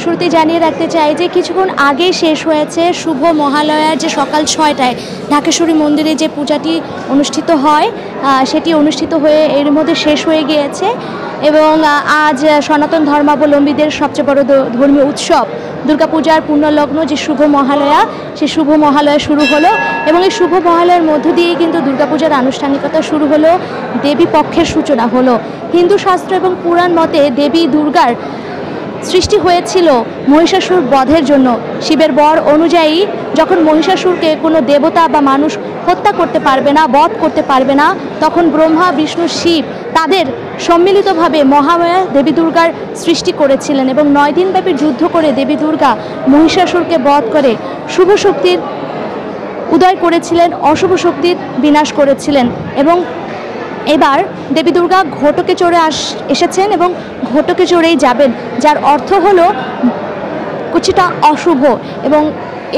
শুরুতেই জানিয়ে রাখতে চাই যে কিছুক্ষণ আগেই শেষ হয়েছে শুভ মহালয়ার যে সকাল ৬টায় ঢাকেশ্বরী মন্দিরে যে পূজাটি অনুষ্ঠিত হয় সেটি অনুষ্ঠিত হয়ে এর মধ্যে শেষ হয়ে গিয়েছে এবং আজ সনাতন ধর্মাবলম্বীদের সবচেয়ে বড় ধর্মীয় উৎসব দুর্গাপূজার পূর্ণলগ্ন যে শুভ মহালয়া সেই শুভ মহালয়া শুরু হলো এবং এই শুভ মহালয়ার মধ্য দিয়েই কিন্তু দুর্গাপূজার আনুষ্ঠানিকতা শুরু হলো, দেবী পক্ষের সূচনা হলো। হিন্দু শাস্ত্র এবং পুরাণ মতে দেবী দুর্গার সৃষ্টি হয়েছিল মহিষাসুর বধের জন্য। শিবের বর অনুযায়ী যখন মহিষাসুরকে কোনো দেবতা বা মানুষ হত্যা করতে পারবে না, বধ করতে পারবে না, তখন ব্রহ্মা, বিষ্ণু, শিব তাদের সম্মিলিতভাবে মহামায়া দেবী দুর্গার সৃষ্টি করেছিলেন এবং 9 দিনব্যাপী যুদ্ধ করে দেবী দুর্গা মহিষাসুরকে বধ করে শুভ শক্তির উদয় করেছিলেন, অশুভ শক্তির বিনাশ করেছিলেন। এবং এবার দেবী দুর্গা ঘটকে চড়ে এসেছেন এবং ঘটকে চড়েই যাবেন, যার অর্থ হলো কিছুটা অশুভ। এবং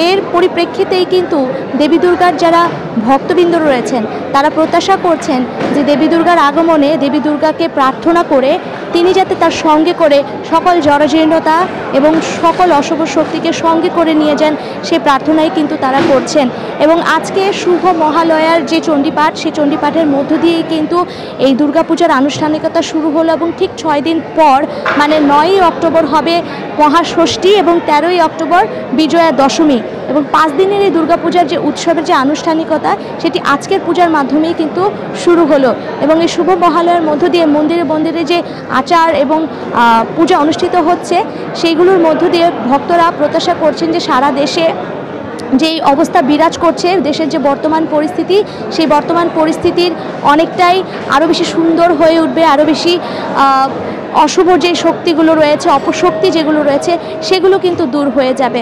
এর পরিপ্রেক্ষিতেই কিন্তু দেবী দুর্গার যারা ভক্তবৃন্দ রয়েছেন তারা প্রত্যাশা করছেন যে দেবী দুর্গার আগমনে দেবী দুর্গাকে প্রার্থনা করে তিনি যাতে তার সঙ্গে করে সকল জরাজীর্ণতা এবং সকল অশুভ শক্তিকে সঙ্গে করে নিয়ে যান, সেই প্রার্থনাই কিন্তু তারা করছেন। এবং আজকে শুভ মহালয়ার যে চণ্ডীপাঠ, সেই চণ্ডীপাঠের মধ্য দিয়েই কিন্তু এই দুর্গাপূজার আনুষ্ঠানিকতা শুরু হলো এবং ঠিক 6 দিন পর মানে 9ই অক্টোবর হবে মহাষষ্ঠী এবং 13ই অক্টোবর বিজয়া দশমী। এবং 5 দিনের এই দুর্গাপূজার যে উৎসবের যে আনুষ্ঠানিকতা সেটি আজকের পূজার মাধ্যমেই কিন্তু শুরু হলো। এবং এই শুভ মহালয়ার মধ্য দিয়ে মন্দিরে মন্দিরে যে আচার এবং পূজা অনুষ্ঠিত হচ্ছে সেইগুলোর মধ্য দিয়ে ভক্তরা প্রত্যাশা করছেন যে সারা দেশে যেই অবস্থা বিরাজ করছে, দেশের যে বর্তমান পরিস্থিতি, সেই বর্তমান পরিস্থিতির অনেকটাই আরও বেশি সুন্দর হয়ে উঠবে, আরও বেশি অশুভ যে শক্তিগুলো রয়েছে, অপশক্তি যেগুলো রয়েছে সেগুলো কিন্তু দূর হয়ে যাবে।